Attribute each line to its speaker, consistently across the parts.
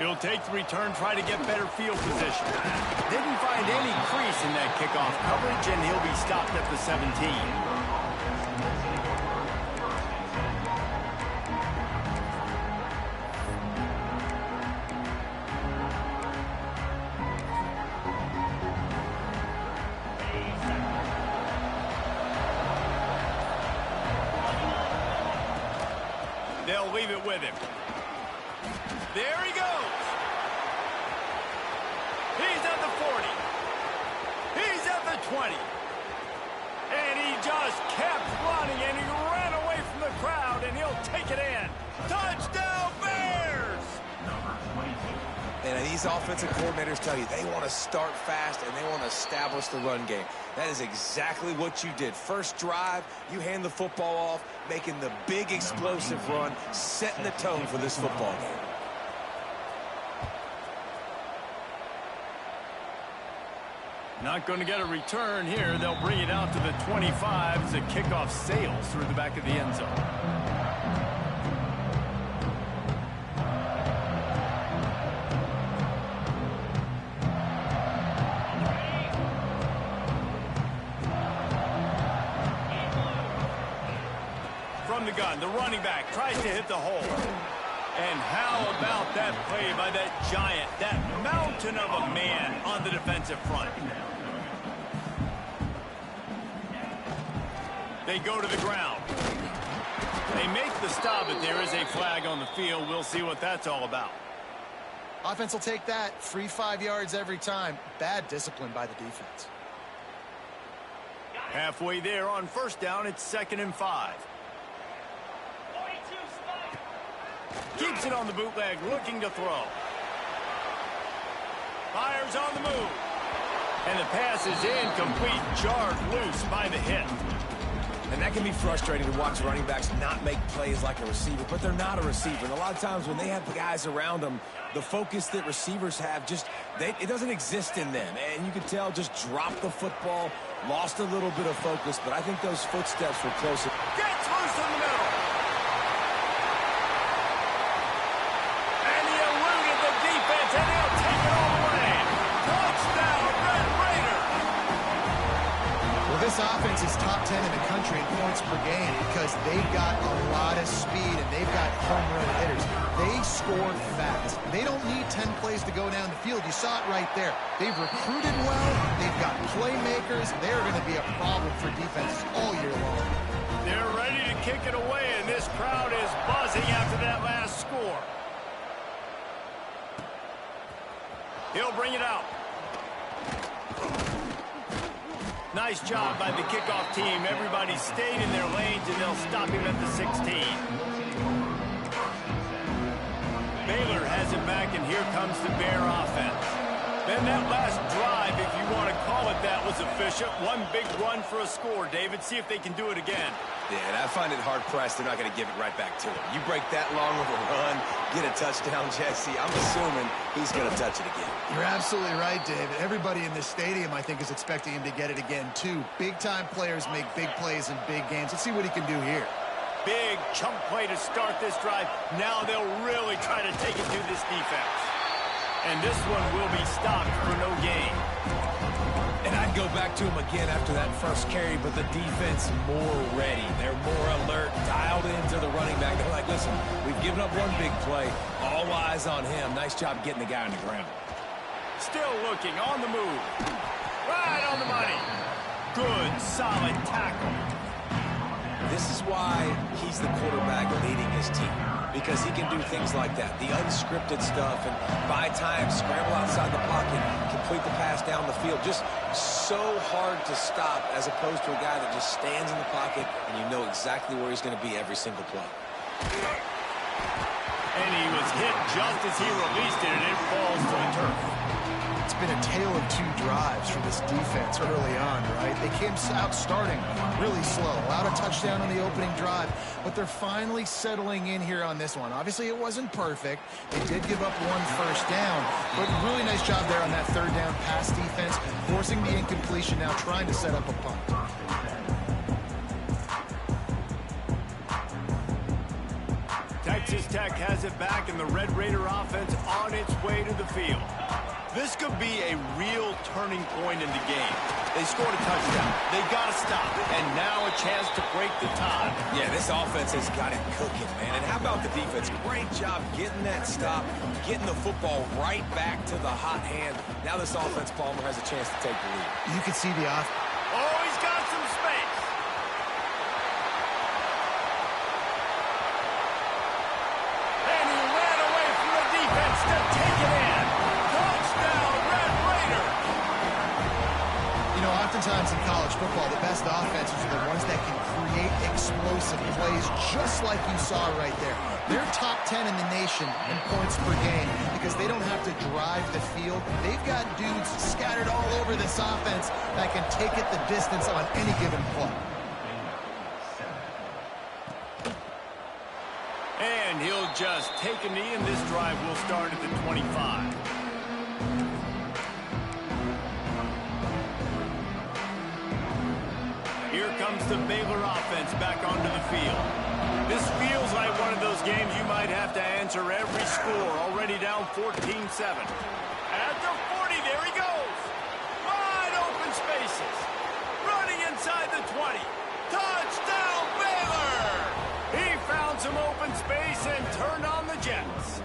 Speaker 1: He'll take the return, try to get better field position. Didn't find any crease in that kickoff coverage, and he'll be stopped at the 17. They'll leave it with him. There he goes. He's at the 40. He's at the 20. And he just kept running, and he ran away from the crowd, and he'll take it in. Touchdown, Bears!
Speaker 2: And these offensive coordinators tell you they want to start fast and they want to establish the run game. That is exactly what you did. First drive, you hand the football off, making the big explosive run, setting the tone for this football game.
Speaker 1: Not going to get a return here. They'll bring it out to the 25 as the kickoff sails through the back of the end zone. From the gun, the running back tries to hit the hole. And how about that play by that giant, that mountain of a man on the defensive front? They go to the ground. They make the stop, but there is a flag on the field. We'll see what that's all about.
Speaker 3: Offense will take that. Free 5 yards every time. Bad discipline by the defense.
Speaker 1: Halfway there on first down, it's 2nd and 5. Keeps it on the bootleg, looking to throw. Fires on the move. And the pass is incomplete, jarred loose by the hit.
Speaker 2: And that can be frustrating to watch running backs not make plays like a receiver, but they're not a receiver. And a lot of times when they have the guys around them, the focus that receivers have it doesn't exist in them. And you can tell just dropped the football, lost a little bit of focus, but I think those footsteps were closer.
Speaker 1: Gets loose in the middle. And he'll take it all the way. Touchdown, Red Raider.
Speaker 3: Well, this offense is top 10 in the country in points per game because they've got a lot of speed and they've got home run hitters. They score fast. They don't need 10 plays to go down the field. You saw it right there. They've recruited well. They've got playmakers. They're going to be a problem for defenses all year long.
Speaker 1: They're ready to kick it away, and this crowd is buzzing after that last score. He'll bring it out. Nice job by the kickoff team. Everybody stayed in their lanes, and they'll stop him at the 16. Baylor has it back, and here comes the Bear offense. Then that last drive, if you want to call it that, was efficient. One big run for a score, David. See if they can do it again.
Speaker 2: Yeah, and I find it hard-pressed they're not going to give it right back to him. You break that long of a run, get a touchdown, Jesse, I'm assuming he's going to touch it again.
Speaker 3: You're absolutely right, David. Everybody in this stadium, I think, is expecting him to get it again, too. Big-time players make big plays in big games. Let's see what he can do here.
Speaker 1: Big chunk play to start this drive. Now they'll really try to take it to this defense. And this one will be stopped for no gain.
Speaker 2: And I'd go back to him again after that first carry, but the defense more ready. They're more alert, dialed into the running back. They're like, listen, we've given up one big play. All eyes on him. Nice job getting the guy on the ground.
Speaker 1: Still looking, on the move. Right on the money. Good, solid tackle.
Speaker 2: This is why he's the quarterback leading his team, because he can do things like that, the unscripted stuff, and buy time, scramble outside the pocket, complete the pass down the field. Just so hard to stop as opposed to a guy that just stands in the pocket and you know exactly where he's going to be every single play.
Speaker 1: And he was hit just as he released it, and it falls to the turf.
Speaker 3: It's been a tale of two drives for this defense early on, right? They came out starting really slow, allowed a touchdown on the opening drive, but they're finally settling in here on this one. Obviously, it wasn't perfect. They did give up one first down, but really nice job there on that third down pass defense, forcing the incompletion, now trying to set up a punt.
Speaker 1: Texas Tech has it back, and the Red Raider offense on its way to the field. This could be a real turning point in the game. They scored a touchdown. They got to stop. And now a chance to break the tie.
Speaker 2: Yeah, this offense has got it cooking, man. And how about the defense? Great job getting that stop, getting the football right back to the hot hand. Now this offense, Palmer, has a chance to take the lead.
Speaker 3: You can see the offense.
Speaker 1: Oh, he's got some space. And he ran away from the defense to take it in. Touchdown, Red Raiders.
Speaker 3: You know, oftentimes in college football, the best offenses are the ones that can create explosive plays, just like you saw right there. They're top 10 in the nation in points per game because they don't have to drive the field. They've got dudes scattered all over this offense that can take it the distance on any given play.
Speaker 1: And he'll just take a knee, and this drive will start at the 25. Here comes the Baylor offense back onto the field. This feels like one of those games you might have to answer every score. Already down 14-7. At the 40, there he goes. Wide open spaces. Running inside the 20. Touchdown, Baylor! He found some open space and turned on the Jets.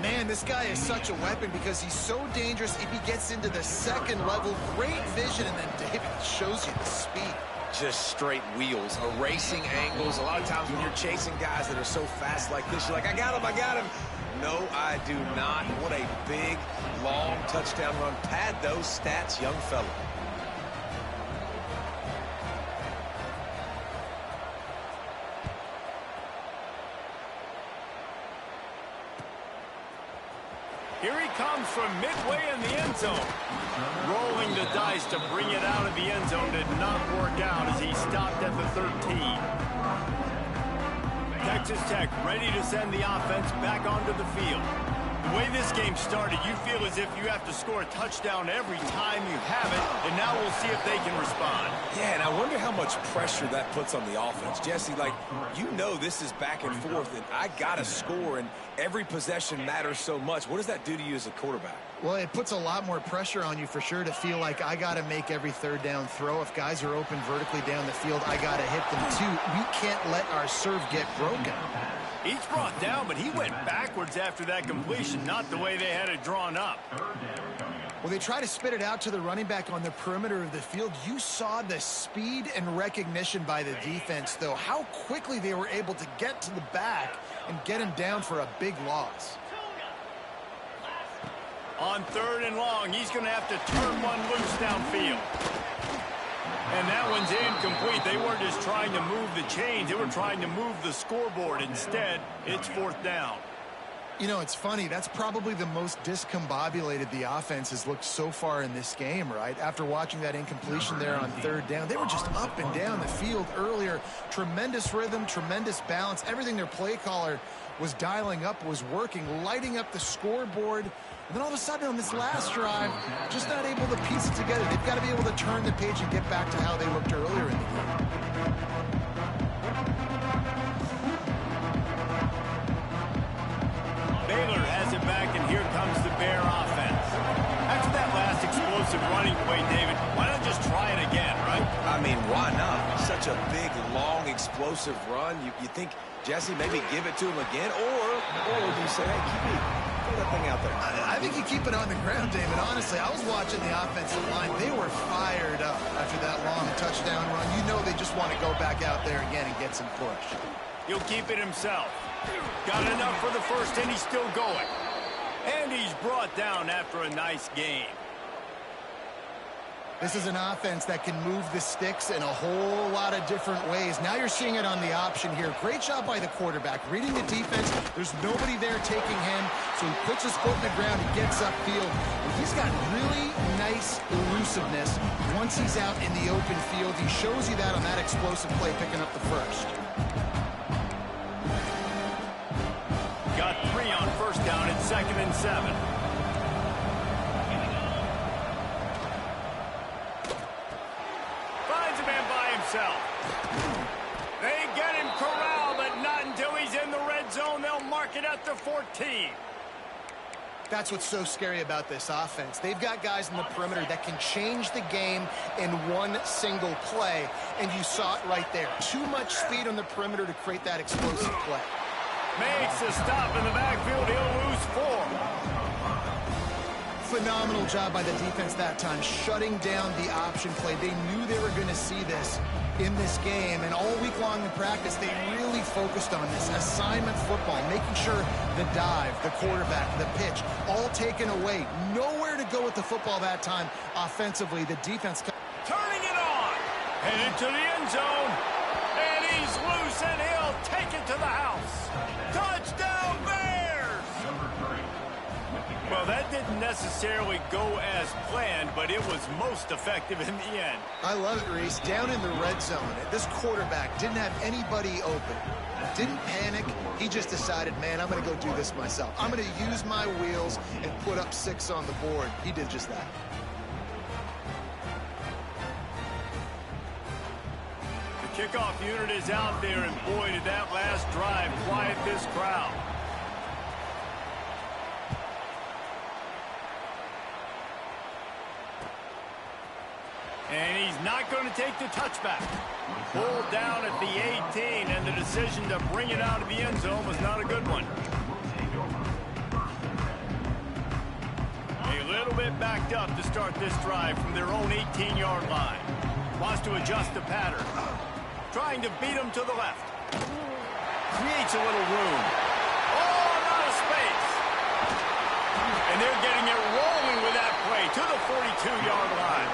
Speaker 3: Man, this guy is such a weapon because he's so dangerous if he gets into the second level. Great vision, and then David shows you the speed.
Speaker 2: Just straight wheels, erasing angles. A lot of times when you're chasing guys that are so fast like this, you're like, I got him, I got him. No, I do not. What a big, long touchdown run. Pad those stats, young fella.
Speaker 1: Here he comes from midway in the end zone. Rolling the dice to bring it out of the end zone did not work out as he stopped at the 13. Texas Tech ready to send the offense back onto the field. The way this game started, you feel as if you have to score a touchdown every time you have it, and now we'll see if they can respond.
Speaker 2: Yeah, and I wonder how much pressure that puts on the offense. Jesse, like, you know this is back and forth, and I got to score, and every possession matters so much. What does that do to you as a quarterback?
Speaker 3: Well, it puts a lot more pressure on you for sure to feel like I got to make every third down throw. If guys are open vertically down the field, I got to hit them too. We can't let our serve get broken.
Speaker 1: He's brought down, but he went backwards after that completion, not the way they had it drawn up.
Speaker 3: Well, they try to spit it out to the running back on the perimeter of the field. You saw the speed and recognition by the defense, though, how quickly they were able to get to the back and get him down for a big loss.
Speaker 1: On 3rd and long, he's going to have to turn one loose downfield. And that one's incomplete. They weren't just trying to move the chains. They were trying to move the scoreboard. Instead, it's 4th down.
Speaker 3: You know, it's funny. That's probably the most discombobulated the offense has looked so far in this game, right? After watching that incompletion there on 3rd down, they were just up and down the field earlier. Tremendous rhythm, tremendous balance. Everything their play caller was dialing up was working, lighting up the scoreboard. And then all of a sudden on this last drive, just not able to piece it together. They've got to be able to turn the page and get back to how they looked earlier in the game.
Speaker 1: Baylor has it back, and here comes the Bear offense. After that last explosive running play, David, why not just try it again, right?
Speaker 2: I mean, why not? Such a big, long, explosive run. You think, Jesse, maybe give it to him again? Or do you say, hey, throw that thing out there?
Speaker 3: I think you keep it on the ground, David. Honestly, I was watching the offensive line. They were fired up after that long touchdown run. You know they just want to go back out there again and get some push.
Speaker 1: He'll keep it himself. Got enough for the first, and he's still going. And he's brought down after a nice game.
Speaker 3: This is an offense that can move the sticks in a whole lot of different ways. Now you're seeing it on the option here. Great job by the quarterback. Reading the defense, there's nobody there taking him, so he puts his foot in the ground and gets upfield. But he's got really nice elusiveness once he's out in the open field. He shows you that on that explosive play, picking up the first.
Speaker 1: Got 3 on 1st down at 2nd and 7. Finds a man by himself. They get him corralled, but not until he's in the mark it at the 14.
Speaker 3: That's what's so scary about this offense. They've got guys in the perimeter that can change the game in one single play, and you saw it right there. Too much speed on the perimeter to create that explosive play.
Speaker 1: Makes a stop in the backfield. He'll lose 4.
Speaker 3: Phenomenal job by the defense that time, shutting down the option play. They knew they were going to see this in this game, and all week long in practice, they really focused on this assignment football, making sure the dive, the quarterback, the pitch, all taken away. Nowhere to go with the football that time offensively. The defense
Speaker 1: turning it on, headed to the end zone, and he's loose, and he'll take it to the house. Touchdown, Bears! Well, that didn't necessarily go as planned, but it was most effective in the end.
Speaker 3: I love it, Reese. Down in the red zone, this quarterback didn't have anybody open. Didn't panic. He just decided, man, I'm going to go do this myself. I'm going to use my wheels and put up 6 on the board. He did just that.
Speaker 1: The kickoff unit is out there, and boy, did that last drive quiet this crowd. And he's not going to take the touchback. Pulled down at the 18, and the decision to bring it out of the end zone was not a good one. A little bit backed up to start this drive from their own 18-yard line. Wants to adjust the pattern. Trying to beat him to the left. Creates a little room. Oh, not a space. And they're getting it rolling with that play to the 42-yard line.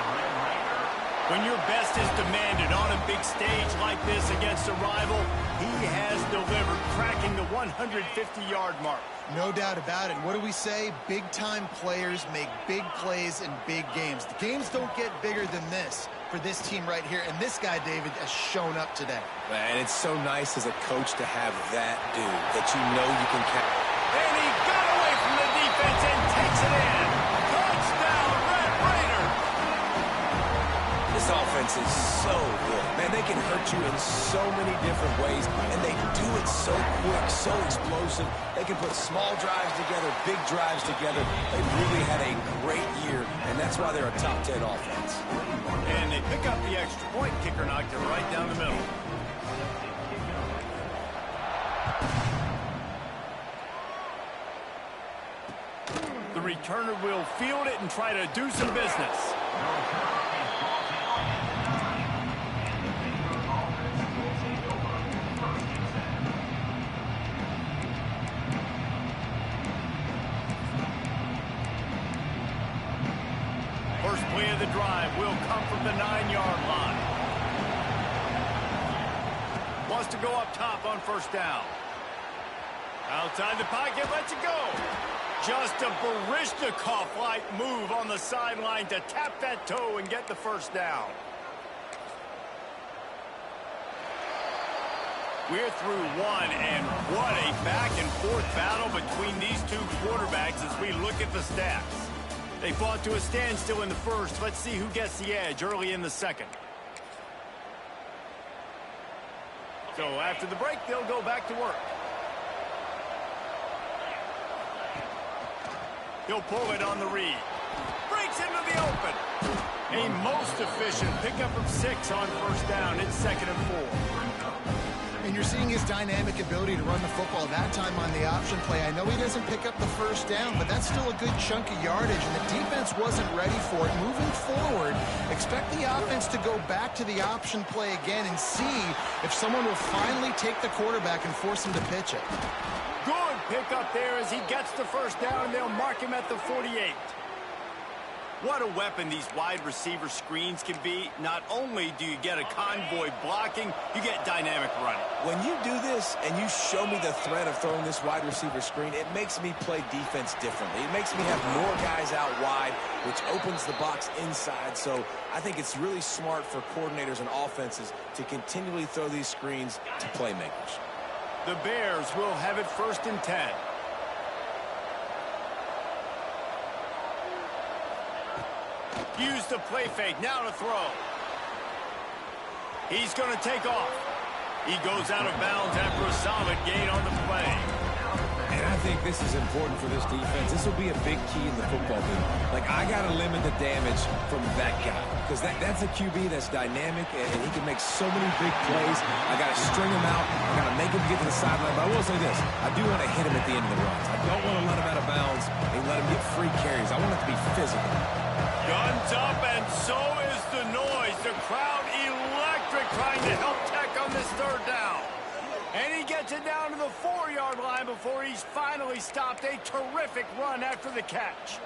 Speaker 1: When your best is demanded on a big stage like this against a rival, he has delivered, cracking the 150-yard mark.
Speaker 3: No doubt about it. What do we say? Big-time players make big plays in big games. The games don't get bigger than this for this team right here, and this guy, David, has shown up today.
Speaker 2: And it's so nice as a coach to have that dude that you know you can count.
Speaker 1: And he got away from the defense and takes it in. Touchdown, Red Raiders!
Speaker 2: This offense is so good. Man, they can hurt you in so many different ways, and they do it so quick, so explosive. They can put small drives together, big drives together. They've really had a great year, and that's why they're a top 10 offense.
Speaker 1: And they pick up the extra point. Kicker knocked it right down the middle. The returner will field it and try to do some business. First play of the drive will come from the 9-yard line. Wants to go up top on first down. Outside the pocket, lets it go. Just a Baryshnikov-like move on the sideline to tap that toe and get the first down. We're through one, and what a back-and-forth battle between these two quarterbacks as we look at the stats. They fought to a standstill in the first. Let's see who gets the edge early in the second. So after the break, they'll go back to work. He'll pull it on the read. Breaks into the open. A most efficient pickup of 6 on first down. It's 2nd and 4.
Speaker 3: And you're seeing his dynamic ability to run the football that time on the option play. I know he doesn't pick up the first down, but that's still a good chunk of yardage, and the defense wasn't ready for it. Moving forward, expect the offense to go back to the option play again and see if someone will finally take the quarterback and force him to pitch it.
Speaker 1: Good pickup there as he gets the first down, and they'll mark him at the 48. What a weapon these wide receiver screens can be. Not only do you get a convoy blocking, you get dynamic running.
Speaker 2: When you do this and you show me the threat of throwing this wide receiver screen, it makes me play defense differently. It makes me have more guys out wide, which opens the box inside. So I think it's really smart for coordinators and offenses to continually throw these screens to playmakers.
Speaker 1: The Bears will have it 1st and 10. Use the play fake, now to throw. He's going to take off. He goes out of bounds after a solid gain on the play.
Speaker 2: And I think this is important for this defense. This will be a big key in the football game. Like, I got to limit the damage from that guy because that's a QB that's dynamic, and he can make so many big plays. I got to string him out. I got to make him get to the sideline. But I will say this. I do want to hit him at the end of the runs. I don't want to let him out of bounds and let him get free carries. I want it to be physical.
Speaker 1: Guns up, and so is the noise. The crowd electric, trying to help Tech on this third down. And he gets it down to the 4-yard line before he's finally stopped. A terrific run after the catch.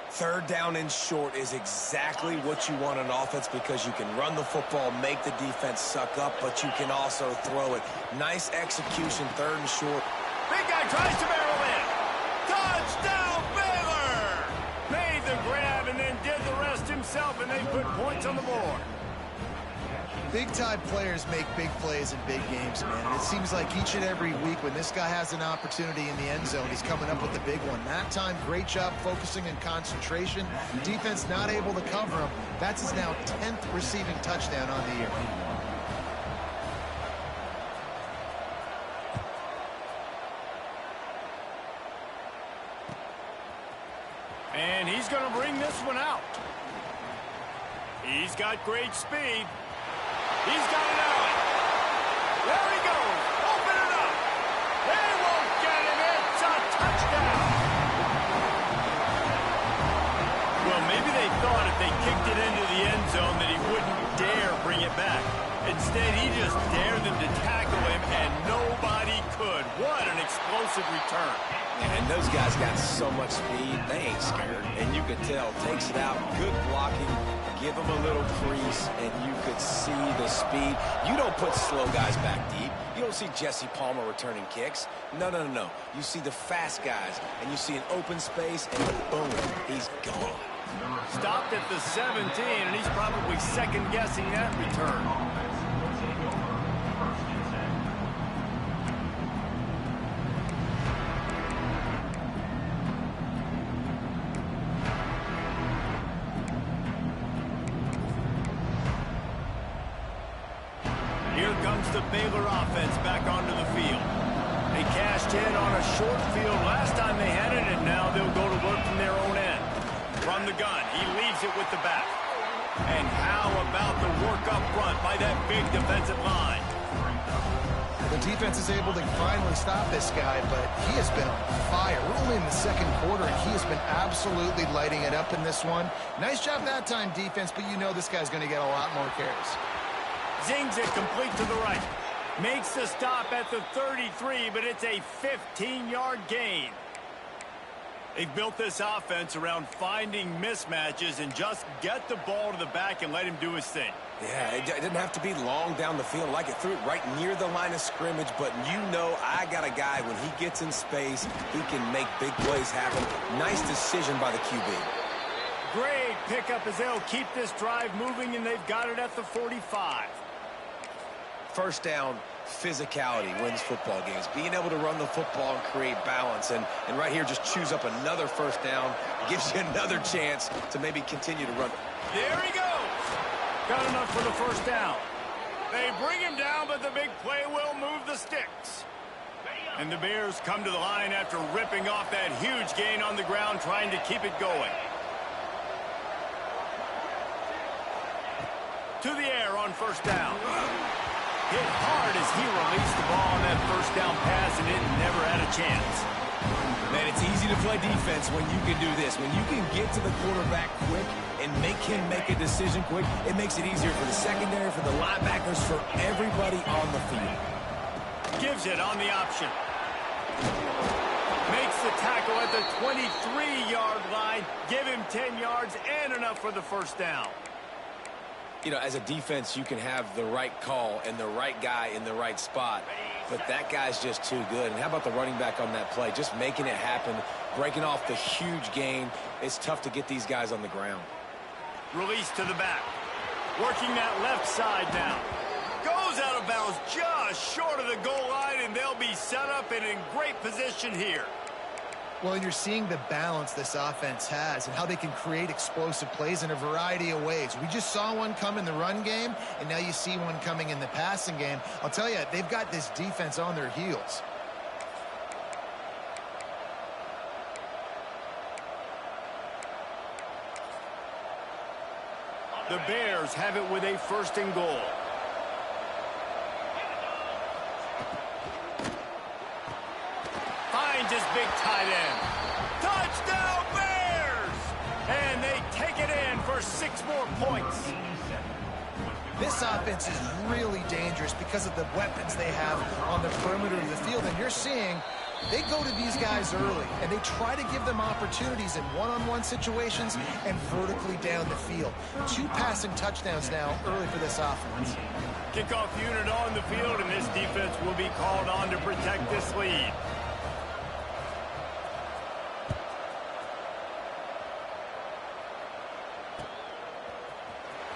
Speaker 2: Third down and short is exactly what you want on offense because you can run the football, make the defense suck up, but you can also throw it. Nice execution, third and short.
Speaker 1: Big guy tries to barrel in. Touchdown, Baylor! Made the grab and then did the rest himself, and they put points on the board.
Speaker 3: Big-time players make big plays in big games, man. And it seems like each and every week when this guy has an opportunity in the end zone, he's coming up with the big one. That time, great job focusing and concentration. Defense not able to cover him. That's his now 10th receiving touchdown on the year.
Speaker 1: And he's going to bring this one out. He's got great speed. He's got it out. There he goes. Open it up. They won't get him. It's a touchdown. Well, maybe they thought if they kicked it into the end zone that he wouldn't dare bring it back. Instead, he just dared them to tackle him, and nobody could. What an explosive return.
Speaker 2: And those guys got so much speed, they ain't scared. And you could tell, takes it out, good blocking, give them a little crease, and you could see the speed. You don't put slow guys back deep. You don't see Jesse Palmer returning kicks. No. You see the fast guys, and you see an open space, and boom, he's gone.
Speaker 1: Stopped at the 17, and he's probably second-guessing that return. Here comes the Baylor offense back onto the field. They cashed in on a short field last time they had it, and now they'll go to work from their own end. From the gun, he leaves it with the back. And how about the work up front by that big defensive line?
Speaker 3: The defense is able to finally stop this guy, but he has been on fire. We're only in the second quarter, and he has been absolutely lighting it up in this one. Nice job that time, defense, but you know this guy's going to get a lot more carries.
Speaker 1: Zings it complete to the right. Makes the stop at the 33, but it's a 15-yard gain. They've built this offense around finding mismatches and just get the ball to the back and let him do his thing.
Speaker 2: Yeah, it didn't have to be long down the field. Like it threw it right near the line of scrimmage, but you know I got a guy, when he gets in space, he can make big plays happen. Nice decision by the QB.
Speaker 1: Great pickup as they'll keep this drive moving, and they've got it at the 45.
Speaker 2: First down, physicality wins football games. Being able to run the football and create balance. And right here, just choose up another first down. Gives you another chance to maybe continue to run.
Speaker 1: There he goes. Got enough for the first down. They bring him down, but the big play will move the sticks. And the Bears come to the line after ripping off that huge gain on the ground, trying to keep it going. To the air on first down. Hit hard as he released the ball on that first down pass, and it never had a chance.
Speaker 2: Man, it's easy to play defense when you can do this. When you can get to the quarterback quick and make him make a decision quick, it makes it easier for the secondary, for the linebackers, for everybody on the field.
Speaker 1: Gives it on the option. Makes the tackle at the 23-yard line. Give him 10 yards and enough for the first down.
Speaker 2: You know, as a defense, you can have the right call and the right guy in the right spot, but that guy's just too good. And how about the running back on that play? Just making it happen, breaking off the huge gain. It's tough to get these guys on the ground.
Speaker 1: Release to the back. Working that left side now. Goes out of bounds just short of the goal line, and they'll be set up and in great position here.
Speaker 3: Well, and you're seeing the balance this offense has and how they can create explosive plays in a variety of ways. We just saw one come in the run game, and now you see one coming in the passing game. I'll tell you, they've got this defense on their heels.
Speaker 1: The Bears have it with a 1st and goal. Finds his big tight end. Touchdown, Bears! And they take it in for 6 more points.
Speaker 3: This offense is really dangerous because of the weapons they have on the perimeter of the field. And you're seeing they go to these guys early, and they try to give them opportunities in one-on-one situations and vertically down the field. 2 passing touchdowns now early for this offense.
Speaker 1: Kickoff unit on the field, and this defense will be called on to protect this lead.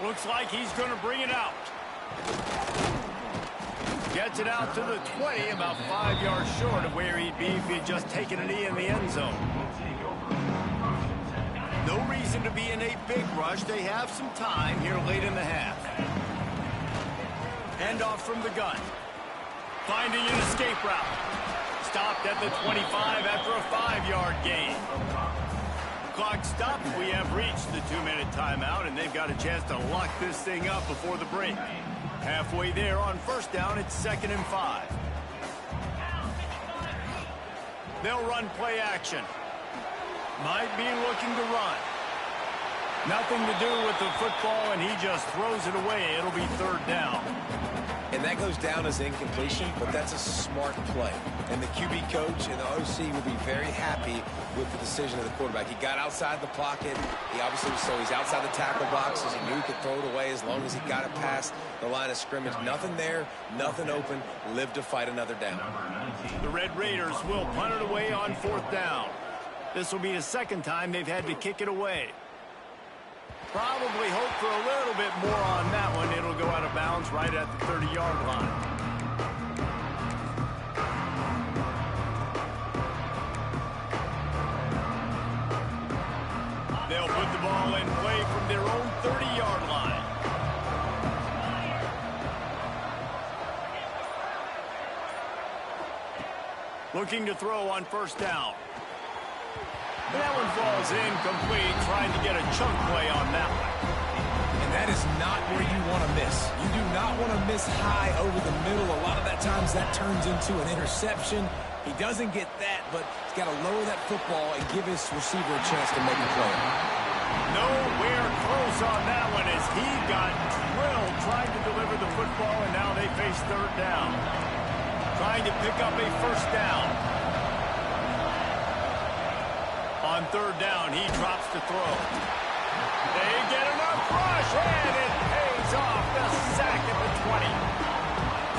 Speaker 1: Looks like he's going to bring it out. Gets it out to the 20, about 5 yards short of where he'd be if he'd just taken a knee in the end zone. No reason to be in a big rush. They have some time here late in the half. Handoff from the gun. Finding an escape route. Stopped at the 25 after a 5-yard gain. Clock stopped. We have reached the 2-minute timeout, and they've got a chance to lock this thing up before the break. Halfway there on 1st down, it's 2nd and 5. They'll run play action. Might be looking to run. Nothing to do with the football, and he just throws it away. It'll be 3rd down.
Speaker 2: And that goes down as incompletion, but that's a smart play. And the QB coach and the OC will be very happy with the decision of the quarterback. He got outside the pocket. He obviously was so he's outside the tackle boxes. He knew he could throw it away as long as he got it past the line of scrimmage. Nothing there, nothing open. Live to fight another down.
Speaker 1: The Red Raiders will punt it away on 4th down. This will be the 2nd time they've had to kick it away. Probably hope for a little bit more on that one. It'll go out of bounds right at the 30-yard line. They'll put the ball in play from their own 30-yard line. Looking to throw on 1st down. That one falls incomplete, trying to get a chunk play on that one.
Speaker 2: And that is not where you want to miss. You do not want to miss high over the middle. A lot of that times that turns into an interception. He doesn't get that, but he's got to lower that football and give his receiver a chance to make a play.
Speaker 1: Nowhere close on that one as he got drilled trying to deliver the football, and now they face 3rd down. Trying to pick up a 1st down. On 3rd down, he drops the throw. They get enough rush, and it pays off the sack at the 20.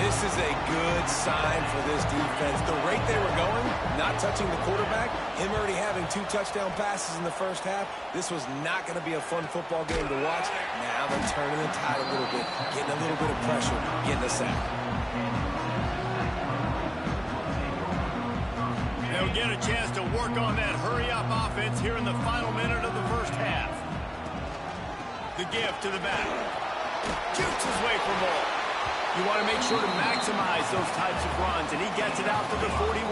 Speaker 2: This is a good sign for this defense. The rate they were going, not touching the quarterback, him already having 2 touchdown passes in the 1st half, this was not going to be a fun football game to watch. Now they're turning the tide a little bit, getting a little bit of pressure, getting a sack.
Speaker 1: They'll get a chance to work on that hurry-up offense here in the final minute of the 1st half. The give to the back. Shoots his way for more. You want to make sure to maximize those types of runs, and he gets it out to the 41.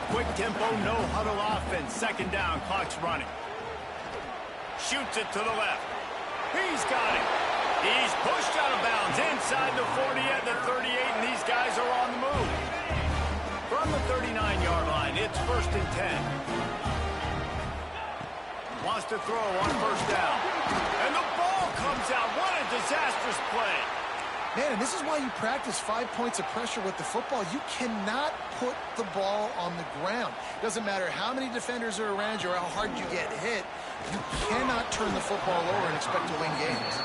Speaker 1: Quick tempo, no huddle offense. 2nd down, clock's running. Shoots it to the left. He's got it. He's pushed out of bounds inside the 40 at the 38, and these guys are on the move. From the 39-yard line, it's 1st and 10. Wants to throw on 1st down. And the ball comes out. What a disastrous play.
Speaker 3: Man, and this is why you practice 5 points of pressure with the football. You cannot put the ball on the ground. Doesn't matter how many defenders are around you or how hard you get hit. You cannot turn the football over and expect to win games.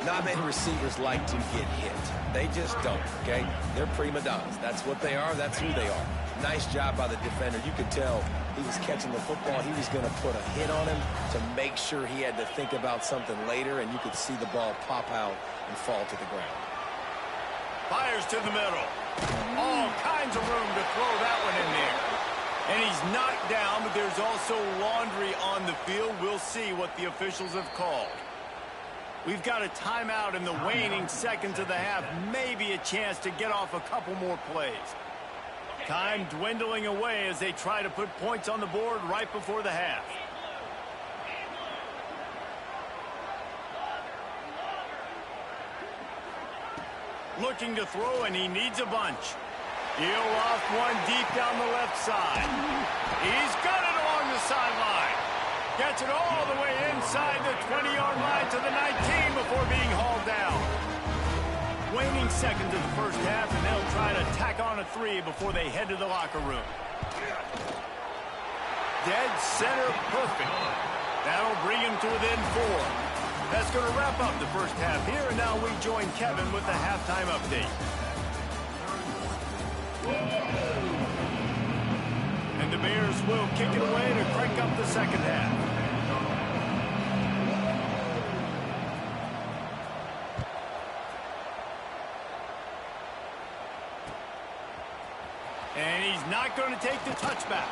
Speaker 2: Not many receivers like to get hit. They just don't, okay? They're prima donnas. That's what they are. That's who they are. Nice job by the defender. You could tell he was catching the football. He was going to put a hit on him to make sure he had to think about something later, and you could see the ball pop out and fall to the ground.
Speaker 1: Fires to the middle. All kinds of room to throw that one in there. And he's knocked down, but there's also laundry on the field. We'll see what the officials have called. We've got a timeout in the waning seconds of the half. Maybe a chance to get off a couple more plays. Time dwindling away as they try to put points on the board right before the half. Looking to throw, and he needs a bunch. He'll off one deep down the left side. He's got it along the sideline. Gets it all the way inside the 20-yard line to the 19 before being hauled down. Waning seconds of the first half, and they'll try to tack on a 3 before they head to the locker room. Dead center perfect. That'll bring him to within 4. That's going to wrap up the first half here, and now we join Kevin with the halftime update. And the Bears will kick it away to crank up the second half. And he's not going to take the touchback.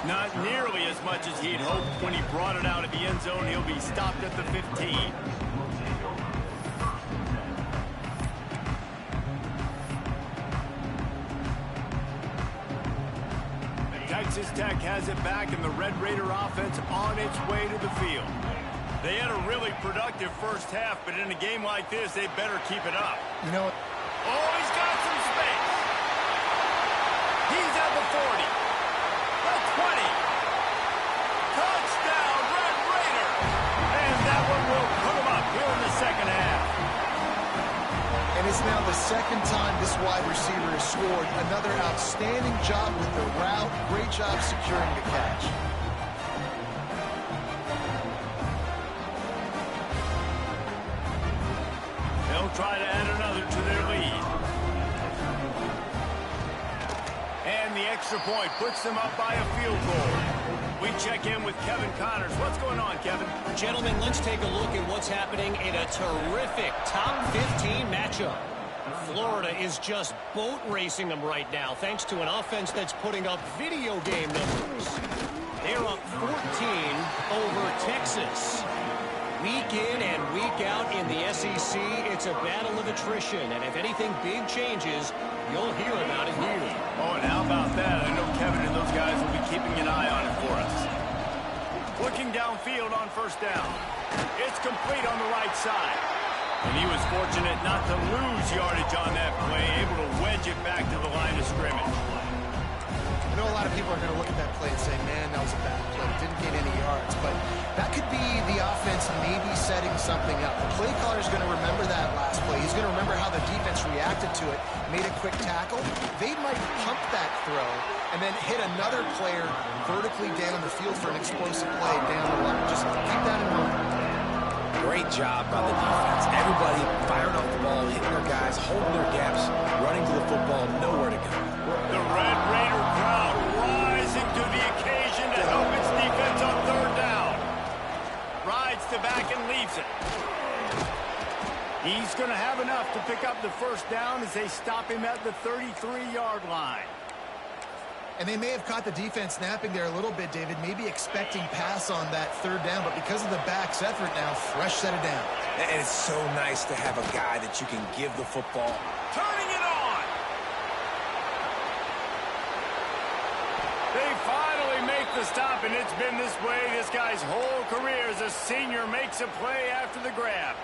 Speaker 1: Not nearly as much as he'd hoped when he brought it out of the end zone. He'll be stopped at the 15. Texas Tech has it back, and the Red Raider offense on its way to the field. They had a really productive first half, but in a game like this, they better keep it up.
Speaker 3: You know,
Speaker 1: oh, he's got some space. He's at the 40. The 20. Touchdown, Red Raider. And that one will put him up here in the second half.
Speaker 3: and it's now the second time this wide receiver has scored. Another outstanding job with the route. Great job securing the catch.
Speaker 1: They'll try to add another to their lead. And the extra point puts them up by a field goal. We check in with Kevin Connors. What's going on, Kevin?
Speaker 4: Gentlemen, let's take a look at what's happening in a terrific top 15 matchup. Florida is just boat racing them right now, thanks to an offense that's putting up video game numbers. They're up 14 over Texas. Week in and week out in the SEC, it's a battle of attrition, and if anything big changes, you'll hear about it here.
Speaker 1: Oh, and how about that? I know Kevin and those guys will be keeping an eye on it for us. Looking downfield on first down. It's complete on the right side. And he was fortunate not to lose yardage on that play, able to wedge it back to the line of scrimmage.
Speaker 3: I know a lot of people are going to look at that play and say, man, that was a bad play. Didn't gain any yards. But that could be the offense maybe setting something up. The play caller is going to remember that last play. He's going to remember how the defense reacted to it, made a quick tackle. They might pump that throw and then hit another player vertically down the field for an explosive play down the line. Just keep that in mind.
Speaker 2: Great job by the defense. Everybody firing off the ball, hitting their guys, holding their gaps, running to the football, nowhere to go.
Speaker 1: The Red Raider crowd rising to the occasion to help its defense on third down. Rides to back and leaves it. He's going to have enough to pick up the first down as they stop him at the 33-yard line.
Speaker 3: And they may have caught the defense napping there a little bit, David, maybe expecting pass on that third down, but because of the back's effort now, fresh set of down.
Speaker 2: And it's so nice to have a guy that you can give the football.
Speaker 1: Turning it on. They finally make the stop, and it's been this way this guy's whole career as a senior makes a play after the grab.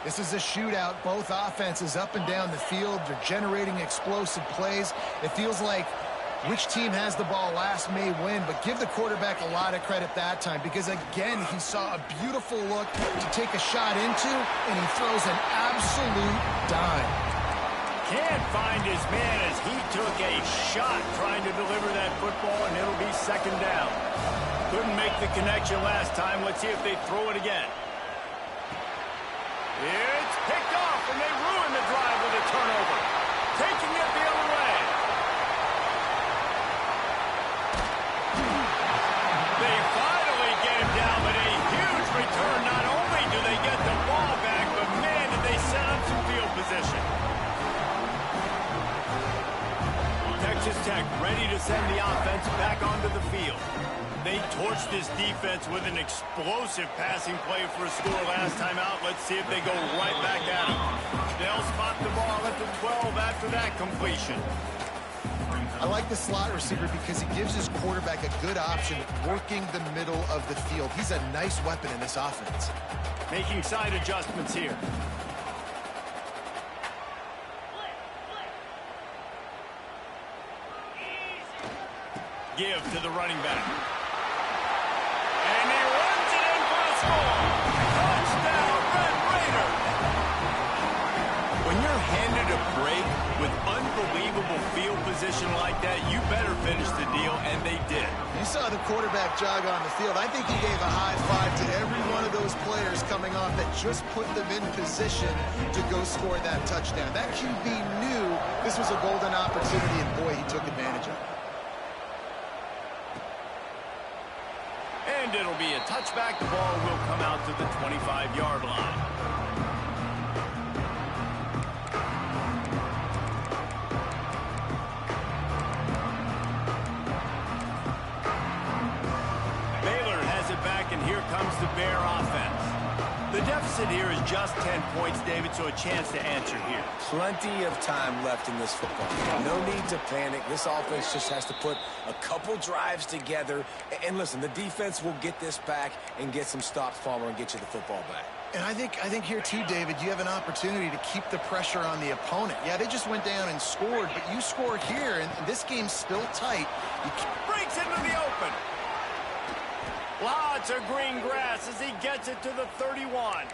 Speaker 3: This is a shootout. Both offenses up and down the field. They're generating explosive plays. It feels like which team has the ball last may win, but give the quarterback a lot of credit that time because, again, he saw a beautiful look to take a shot into, and he throws an absolute dime.
Speaker 1: Can't find his man as he took a shot trying to deliver that football, and it'll be second down. Couldn't make the connection last time. Let's see if they throw it again. It's picked off, and they ruin the drive with a turnover. Taking it the other way. They finally get him down, but a huge return. Not only do they get the ball back, but man, did they set up some field position. Texas Tech ready to send the offense back onto the field. They torched this defense with an explosive passing play for a score last time out. Let's see if they go right back at him. They'll spot the ball at the 12 after that completion.
Speaker 3: I like the slot receiver because he gives his quarterback a good option working the middle of the field. He's a nice weapon in this offense.
Speaker 1: Making side adjustments here. give to the running back. And he runs it in for a score. Touchdown, Red Raiders. When you're handed a break with unbelievable field position like that, you better finish the deal, and they did.
Speaker 3: You saw the quarterback jog on the field. I think he gave a high five to every one of those players coming off that just put them in position to go score that touchdown. That QB knew this was a golden opportunity, and boy, he took advantage of it.
Speaker 1: And it'll be a touchback. The ball will come out to the 25-yard line. Baylor has it back, and here comes the Bear offense. The deficit here is just 10 points, David, so a chance to answer here.
Speaker 2: Plenty of time left in this football game. No need to panic. This offense just has to put a couple drives together. And listen, the defense will get this back and get some stops, Palmer, and get you the football back.
Speaker 3: And I think here too, David, you have an opportunity to keep the pressure on the opponent. Yeah, they just went down and scored, but you score here, and this game's still tight.
Speaker 1: Breaks into the open. Lots of green grass as he gets it to the 31.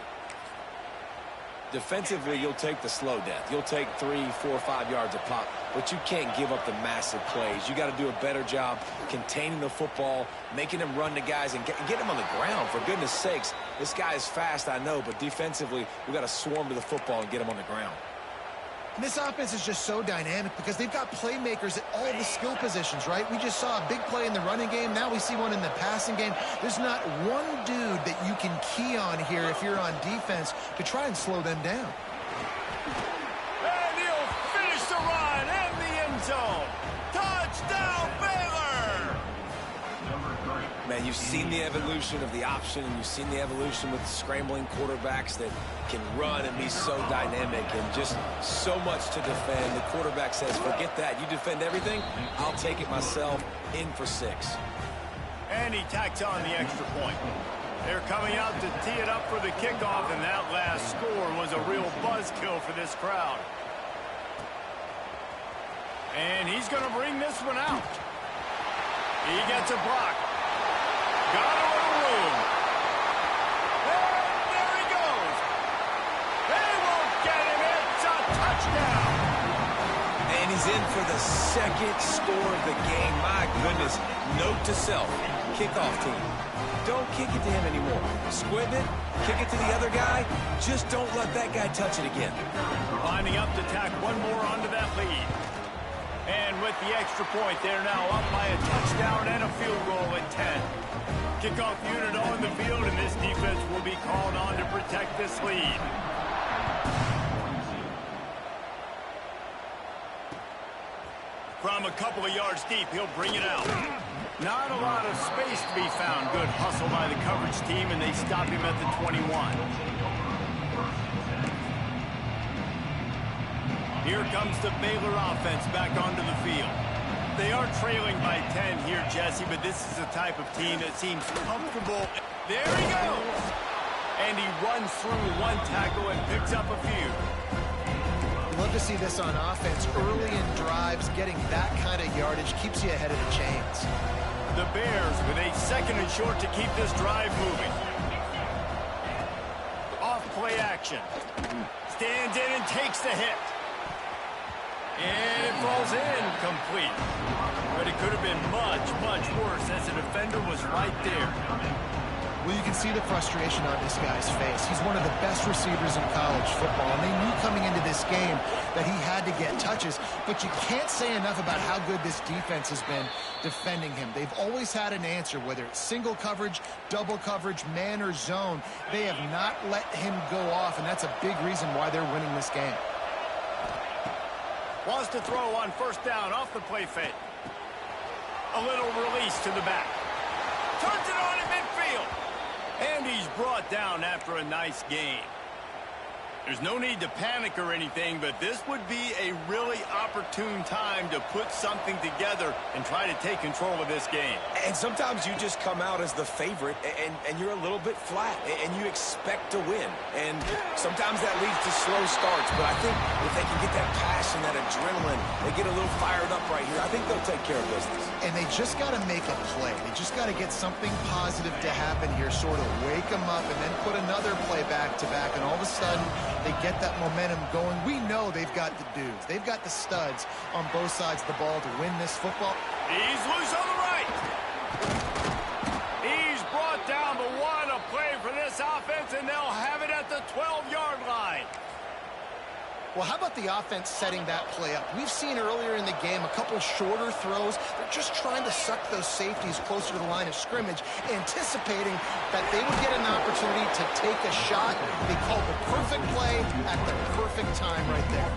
Speaker 2: Defensively, you'll take the slow death. You'll take 3, 4, 5 yards a pop, but you can't give up the massive plays. You got to do a better job containing the football, making them run to guys, and get them on the ground. For goodness sakes, this guy is fast, I know, but defensively, we got to swarm to the football and get him on the ground.
Speaker 3: And this offense is just so dynamic because they've got playmakers at all the skill positions, right? We just saw a big play in the running game. Now we see one in the passing game. There's not one dude that you can key on here if you're on defense to try and slow them down.
Speaker 1: And he'll finish the run in the end zone. Touchdown, Baylor!
Speaker 2: Man, you've seen the evolution of the option, and you've seen the evolution with scrambling quarterbacks that can run and be so dynamic and just so much to defend. The quarterback says, forget that. You defend everything, I'll take it myself. In for 6.
Speaker 1: And he tacks on the extra point. They're coming out to tee it up for the kickoff, and that last score was a real buzzkill for this crowd. And he's going to bring this one out. He gets a block. Got a little room. And there he goes. They won't get him. It's a touchdown.
Speaker 2: And he's in for the second score of the game. My goodness. Note to self, kickoff team. Don't kick it to him anymore. Squib it, kick it to the other guy. Just don't let that guy touch it again.
Speaker 1: Lining up to tack one more onto that lead. And with the extra point, they're now up by a touchdown and a field goal at 10. Kickoff unit on the field, and this defense will be called on to protect this lead. From a couple of yards deep, he'll bring it out. Not a lot of space to be found. Good hustle by the coverage team, and they stop him at the 21. Here comes the Baylor offense back onto the field. They are trailing by 10 here, Jesse, but this is the type of team that seems comfortable. There he goes! And he runs through one tackle and picks up a few.
Speaker 3: Love to see this on offense. Early in drives, getting that kind of yardage keeps you ahead of the chains.
Speaker 1: The Bears with a second and short to keep this drive moving. Off play action. Stands in and takes the hit. And it falls in complete. But it could have been much, much worse as the defender was right there.
Speaker 3: Well, you can see the frustration on this guy's face. He's one of the best receivers in college football, and they knew coming into this game that he had to get touches, but you can't say enough about how good this defense has been defending him. They've always had an answer, whether it's single coverage, double coverage, man or zone. They have not let him go off, and that's a big reason why they're winning this game.
Speaker 1: Wants to throw on first down off the play fake. A little release to the back. Turns it on in midfield. And he's brought down after a nice gain. There's no need to panic or anything, but this would be a really opportune time to put something together and try to take control of this game.
Speaker 2: And sometimes you just come out as the favorite, and you're a little bit flat, and you expect to win. And sometimes that leads to slow starts, but I think if they can get that passion, that adrenaline, they get a little fired up right here, I think they'll take care of business.
Speaker 3: And they just got to make a play. They just got to get something positive to happen here, sort of wake them up, and then put another play back-to-back, and all of a sudden, they get that momentum going. We know they've got the dudes. They've got the studs on both sides of the ball to win this football.
Speaker 1: He's loose on the right. He's brought down, but what a play for this offense, and they'll have it at the 12-yard line.
Speaker 3: Well, how about the offense setting that play up? We've seen earlier in the game a couple shorter throws. They're just trying to suck those safeties closer to the line of scrimmage, anticipating that they would get an opportunity to take a shot. They called the perfect play at the perfect time right there.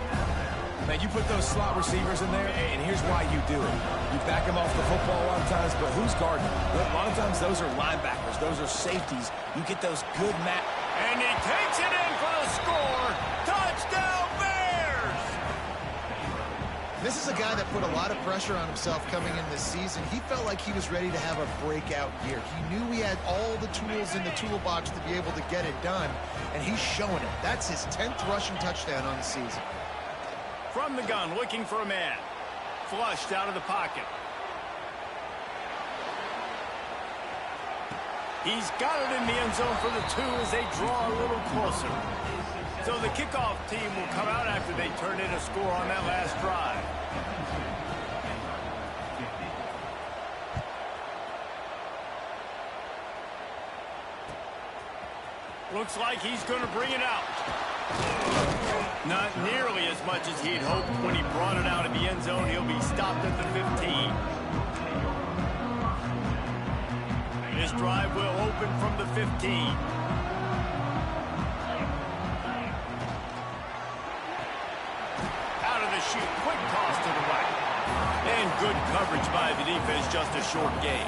Speaker 2: Man, you put those slot receivers in there, and here's why you do it. You back them off the football a lot of times, but who's guarding? A lot of times those are linebackers. Those are safeties. You get those good
Speaker 1: And he takes it in for the score. Touchdown, Bears!
Speaker 3: This is a guy that put a lot of pressure on himself coming in this season. He felt like he was ready to have a breakout year. He knew he had all the tools in the toolbox to be able to get it done, and he's showing it. That's his 10th rushing touchdown on the season.
Speaker 1: From the gun, looking for a man. Flushed out of the pocket. He's got it in the end zone for the 2 as they draw a little closer. So the kickoff team will come out after they turn in a score on that last drive. Looks like he's going to bring it out. Not nearly as much as he'd hoped when he brought it out in the end zone. He'll be stopped at the 15. This drive will open from the 15. Out of the chute, quick toss to the right. And good coverage by the defense, just a short gain.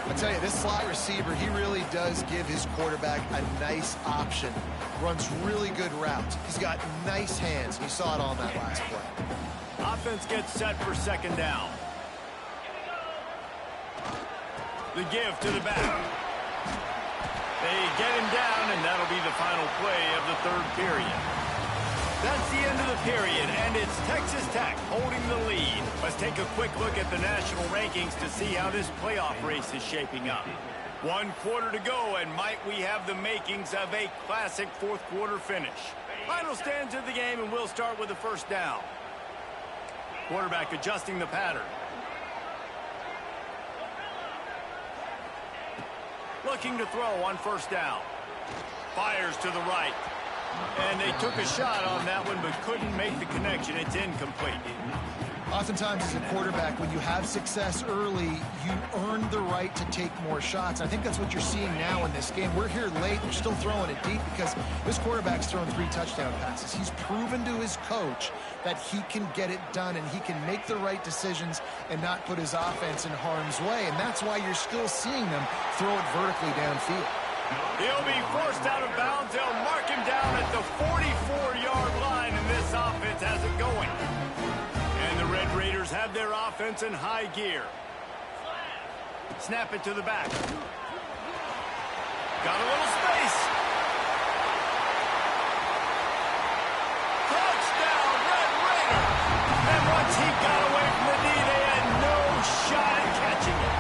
Speaker 3: I tell you, this slot receiver, he really does give his quarterback a nice option. Runs really good routes. He's got nice hands. You saw it on that last play.
Speaker 1: Offense gets set for second down. The give to the back. They get him down, and that'll be the final play of the third period. That's the end of the period, and it's Texas Tech holding the lead. Let's take a quick look at the national rankings to see how this playoff race is shaping up. 1 quarter to go, and might we have the makings of a classic fourth-quarter finish. Final stands of the game, and we'll start with the first down. Quarterback adjusting the pattern. Looking to throw on first down. Fires to the right. And they took a shot on that one, but couldn't make the connection. It's incomplete.
Speaker 3: Oftentimes as a quarterback, when you have success early, you earn the right to take more shots. I think that's what you're seeing now in this game. We're here late. They're still throwing it deep because this quarterback's thrown 3 touchdown passes. He's proven to his coach that he can get it done and he can make the right decisions and not put his offense in harm's way. And that's why you're still seeing them throw it vertically downfield.
Speaker 1: He'll be forced out of bounds. They'll mark him down at the 44-yard line, and this offense has it going. And the Red Raiders have their offense in high gear. Snap it to the back. Got a little space. Touchdown, Red Raiders! And once he got away from the D, they had no shot at catching it.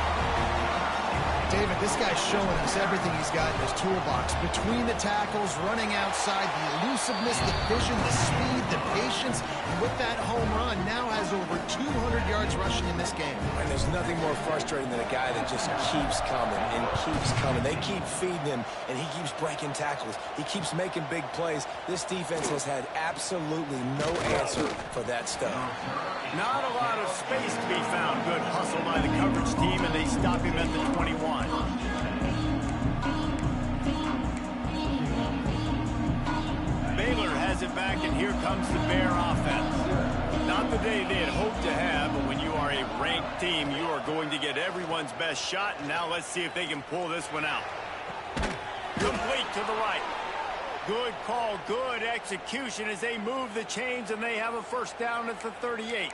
Speaker 3: David, this guy's showing us everything he's got in his toolbox. Between the tackles, running outside, the elusiveness, the vision, the speed, the patience. And with that home run, now has over 200 yards rushing in this game.
Speaker 2: And there's nothing more frustrating than a guy that just keeps coming and keeps coming. They keep feeding him, and he keeps breaking tackles. He keeps making big plays. This defense has had absolutely no answer for that stuff.
Speaker 1: Not a lot of space to be found. Good hustle by the coverage team, and they stop him at the 21. Baylor has it back, and here comes the Bear offense. Not the day they had hoped to have, but when you are a ranked team, you are going to get everyone's best shot, and now let's see if they can pull this one out. Complete to the right. Good call, good execution as they move the chains and they have a first down at the 38.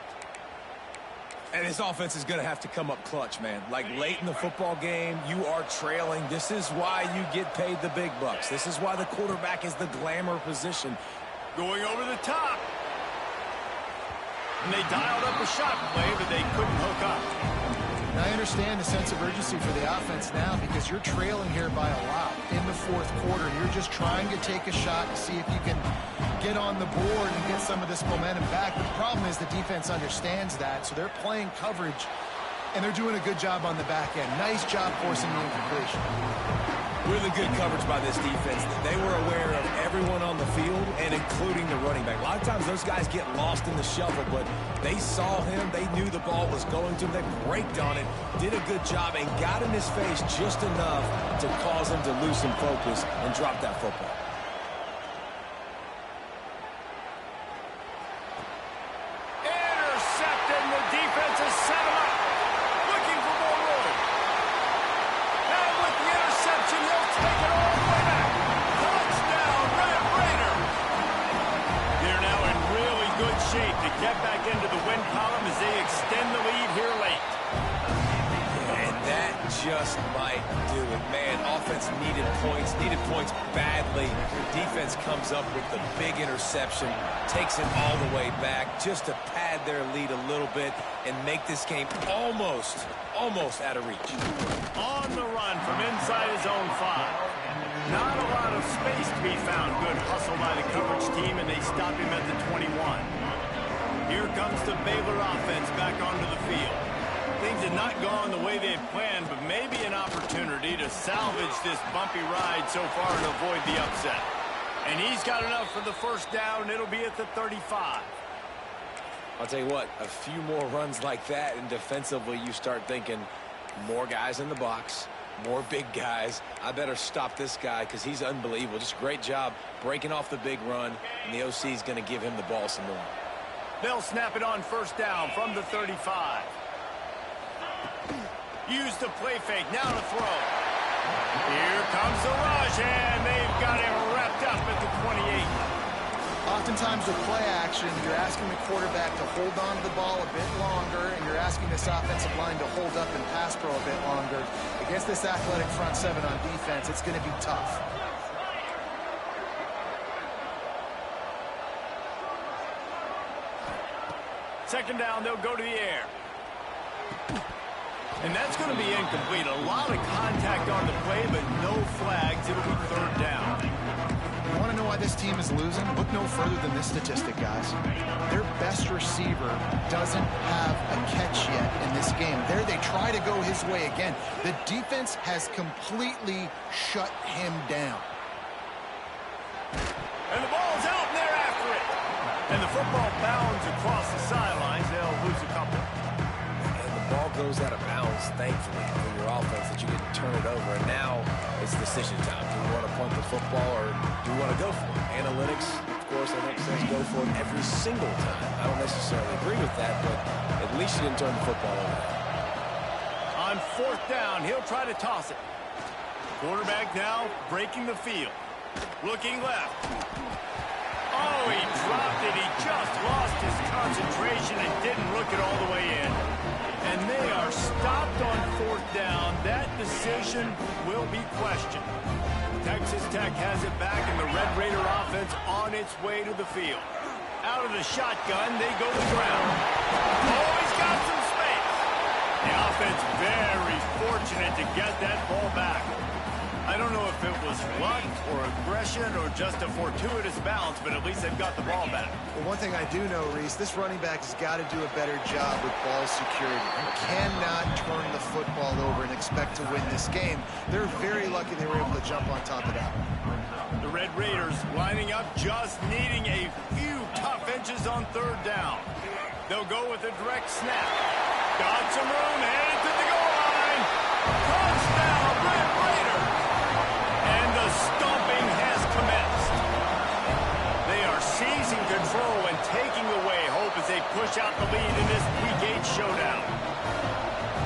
Speaker 2: And this offense is going to have to come up clutch, man. Like late in the football game, you are trailing. This is why you get paid the big bucks. This is why the quarterback is the glamour position.
Speaker 1: Going over the top. And they dialed up a shot play, but they couldn't hook up.
Speaker 3: Now, I understand the sense of urgency for the offense now because you're trailing here by a lot in the fourth quarter. You're just trying to take a shot to see if you can get on the board and get some of this momentum back. But the problem is the defense understands that, so they're playing coverage, and they're doing a good job on the back end. Nice job forcing the incompletion.
Speaker 2: Really good coverage by this defense. They were aware of everyone on the field and including the running back. A lot of times those guys get lost in the shuffle, but they saw him. They knew the ball was going to them. They braked on it, did a good job, and got in his face just enough to cause him to lose some focus and drop that football.
Speaker 1: Intercepted, and the defense has set him up. Looking for more room. And with the interception, he'll take it all the way back. Touchdown, Red Raider. They're now in really good shape to get back into the win column as they extend the lead here late.
Speaker 2: And that just might do it. Man, offense needed points badly. Defense comes up with the big interception, takes it all the way back just to pad their lead a little bit and make this game almost out of reach.
Speaker 1: On the run from inside his own 5. Not a lot of space to be found. Good hustle by the coverage team, and they stop him at the 21. Here comes the Baylor offense back onto the field. Things had not gone the way they had planned, but maybe an opportunity to salvage this bumpy ride so far and avoid the upset. And he's got enough for the first down, and it'll be at the 35.
Speaker 2: I'll tell you what, a few more runs like that, and defensively you start thinking more guys in the box, more big guys. I better stop this guy because he's unbelievable. Just great job breaking off the big run, and the OC is going to give him the ball some more.
Speaker 1: They'll snap it on first down from the 35. Use the play fake, now to throw. Here comes the rush, and they've got him wrapped up at the 28.
Speaker 3: Oftentimes with play action, you're asking the quarterback to hold on to the ball a bit longer, and you're asking this offensive line to hold up and pass pro a bit longer. Against this athletic front seven on defense, it's going to be tough.
Speaker 1: Second down, they'll go to the air. And that's going to be incomplete. A lot of contact on the play, but no flags. It'll be third down.
Speaker 3: You want to know why this team is losing? Look no further than this statistic, guys. Their best receiver doesn't have a catch yet in this game. There they try to go his way again. The defense has completely shut him down.
Speaker 1: And the ball's out, and they're after it. And the football bounds across the sidelines. They'll lose a couple.
Speaker 2: Ball goes out of bounds, thankfully, for your offense that you didn't turn it over. And now it's decision time. Do you want to punt the football or do you want to go for it? Analytics, of course, I think says go for it every single time. I don't necessarily agree with that, but at least you didn't turn the football over.
Speaker 1: On fourth down, he'll try to toss it. Quarterback now breaking the field. Looking left. Oh, he dropped it. He just lost his concentration and didn't look it all the way in. And they are stopped on fourth down. That decision will be questioned. Texas Tech has it back, and the Red Raider offense on its way to the field. Out of the shotgun, they go to the ground. Oh, he's got some space. The offense very fortunate to get that ball back. I don't know if it was luck or aggression or just a fortuitous bounce, but at least they've got the ball back.
Speaker 3: Well, one thing I do know, Reese, this running back has got to do a better job with ball security. You cannot turn the football over and expect to win this game. They're very lucky they were able to jump on top of that.
Speaker 1: The Red Raiders lining up, just needing a few tough inches on third down. They'll go with a direct snap. Got some room, headed to the goal line. Touchdown, Red Raiders! And the stomping has commenced. They are seizing control and taking away hope as they push out the lead in this Week 8 showdown.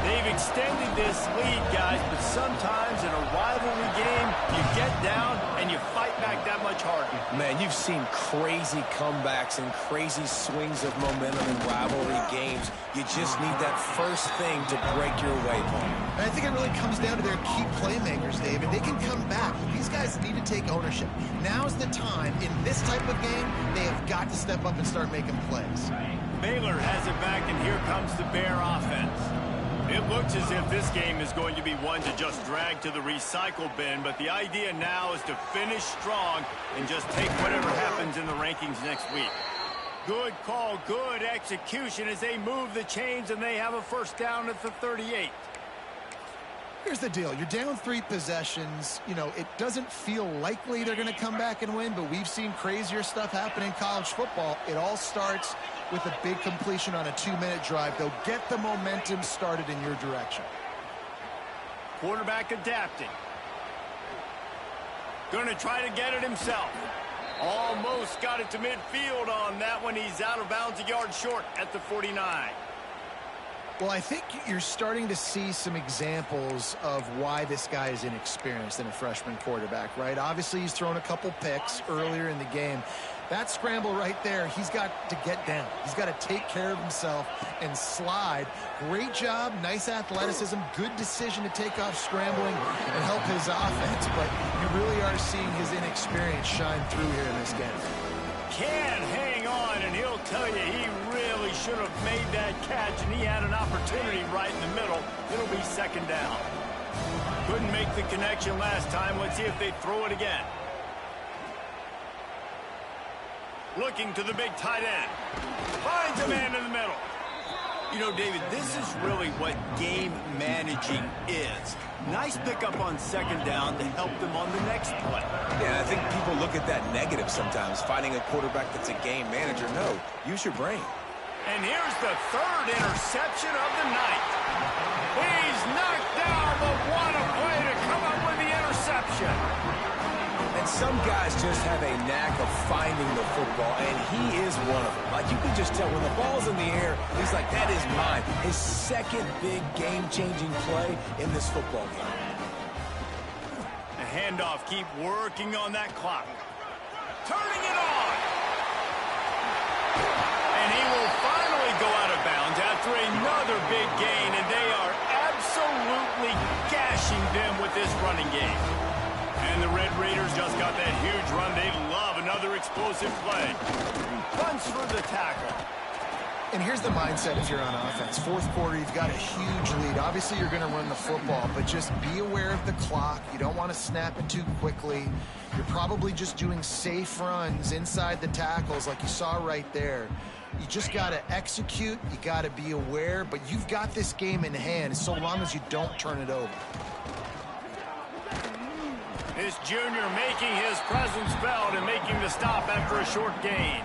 Speaker 1: They They've extended this lead, guys, but sometimes in a rivalry game, you get down and you fight back that much harder.
Speaker 2: Man, you've seen crazy comebacks and crazy swings of momentum in rivalry games. You just need that first thing to break your way, Paul.
Speaker 3: And I think it really comes down to their key playmakers, David. They can come back, but these guys need to take ownership. Now's the time. In this type of game, they have got to step up and start making plays.
Speaker 1: Baylor has it back, and here comes the Bear offense. It looks as if this game is going to be one to just drag to the recycle bin, but the idea now is to finish strong and just take whatever happens in the rankings next week. Good call, good execution as they move the chains, and they have a first down at the 38.
Speaker 3: Here's the deal. You're down 3 possessions. You know, it doesn't feel likely they're going to come back and win, but we've seen crazier stuff happen in college football. It all starts with a big completion on a 2-minute drive. They'll get the momentum started in your direction.
Speaker 1: Quarterback adapting. Going to try to get it himself. Almost got it to midfield on that one. He's out of bounds, a yard short at the 49.
Speaker 3: Well, I think you're starting to see some examples of why this guy is inexperienced in a freshman quarterback, right? Obviously, he's thrown a couple picks earlier in the game. That scramble right there, he's got to get down. He's got to take care of himself and slide. Great job, nice athleticism, good decision to take off scrambling and help his offense, but you really are seeing his inexperience shine through here in this game.
Speaker 1: Can hang on, and he'll tell you he really should have made that catch, and he had an opportunity right in the middle. It'll be second down. Couldn't make the connection last time. Let's see if they throw it again. Looking to the big tight end. Finds a man in the middle. You know, David, this is really what game managing is. Nice pickup on second down to help them on the next play.
Speaker 2: Yeah, I think people look at that negative sometimes, finding a quarterback that's a game manager. No, use your brain.
Speaker 1: And here's the third interception of the night. He's knocked down, but what a play to come up with the interception.
Speaker 2: And some guys just have a knack of finding the football, and he is one of them. Like, you can just tell when the ball's in the air, he's like, that is mine. His second big game-changing play in this football game.
Speaker 1: A handoff, keep working on that clock. Turning it on. And he will finally go out of bounds after another big gain, and they are absolutely gashing them with this running game. And the Red Raiders just got that huge run. They love another explosive play. Punts for the tackle.
Speaker 3: And here's the mindset if you're on offense. Fourth quarter, you've got a huge lead. Obviously, you're going to run the football, but just be aware of the clock. You don't want to snap it too quickly. You're probably just doing safe runs inside the tackles like you saw right there. You just got to execute. You got to be aware, but you've got this game in hand so long as you don't turn it over.
Speaker 1: This junior making his presence felt and making the stop after a short gain.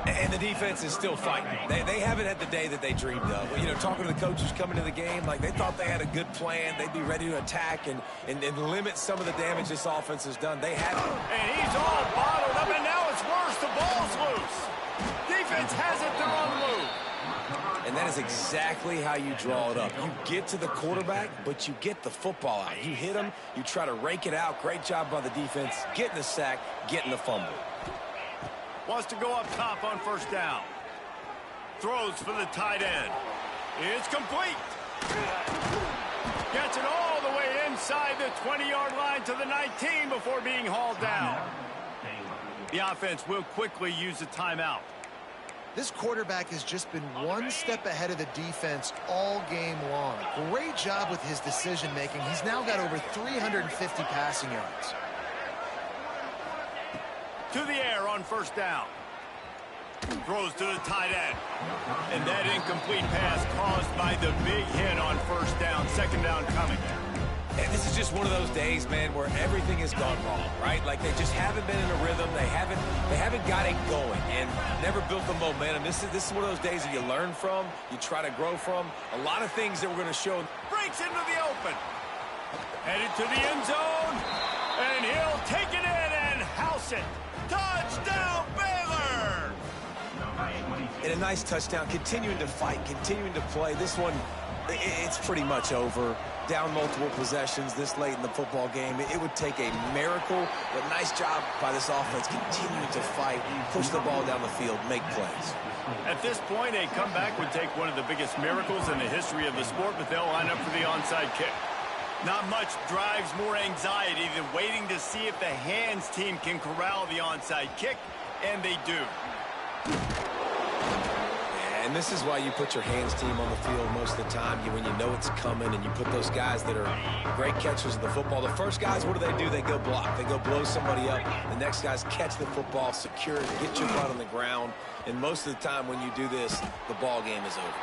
Speaker 2: And the defense is still fighting. They haven't had the day that they dreamed of. You know, talking to the coaches coming to the game, like they thought they had a good plan. They'd be ready to attack and limit some of the damage this offense has done. They haven't.
Speaker 1: And he's all bottled up, and now it's worse. The ball's loose. Defense has it. They're on the move.
Speaker 2: And that is exactly how you draw it up. You get to the quarterback, but you get the football out. You hit him, you try to rake it out. Great job by the defense, getting the sack, getting the fumble.
Speaker 1: Wants to go up top on first down. Throws for the tight end. It's complete. Gets it all the way inside the 20-yard line to the 19 before being hauled down. The offense will quickly use a timeout.
Speaker 3: This quarterback has just been one step ahead of the defense all game long. Great job with his decision-making. He's now got over 350 passing yards.
Speaker 1: To the air on first down. Throws to the tight end. And that incomplete pass caused by the big hit on first down. Second down coming.
Speaker 2: And this is just one of those days, man, where everything has gone wrong, right? Like they just haven't been in a rhythm. They haven't got it going and never built the momentum. This is one of those days that you learn from, you try to grow from. A lot of things that we're going to show.
Speaker 1: Breaks into the open. Headed to the end zone. And he'll take it in and house it. Touchdown, Baylor!
Speaker 2: And a nice touchdown, continuing to fight, continuing to play. This one It's pretty much over. Down multiple possessions this late in the football game. It would take a miracle, but nice job by this offense continuing to fight, push the ball down the field, make plays.
Speaker 1: At this point, a comeback would take one of the biggest miracles in the history of the sport, but they'll line up for the onside kick. Not much drives more anxiety than waiting to see if the hands team can corral the onside kick, and they do.
Speaker 2: And this is why you put your hands team on the field most of the time when you know it's coming, and you put those guys that are great catchers of the football. The first guys, what do? They go block. They go blow somebody up. The next guys catch the football, secure it, get your butt on the ground. And most of the time when you do this, the ball game is over.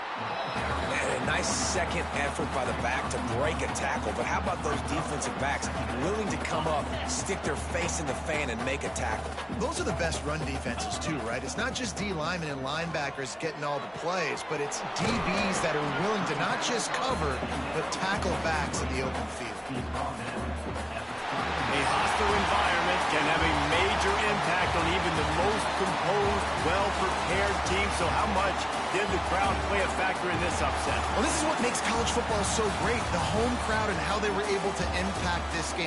Speaker 2: And a nice second effort by the back to break a tackle. But how about those defensive backs willing to come up, stick their face in the fan, and make a tackle?
Speaker 3: Those are the best run defenses, too, right? It's not just D linemen and linebackers getting all the plays, but it's DBs that are willing to not just cover, but tackle backs in the open field.
Speaker 1: A hostile environment can have a major impact on even the most composed, well-prepared team. So how much did the crowd play a factor in this upset?
Speaker 3: Well, this is what makes college football so great, the home crowd and how they were able to impact this game.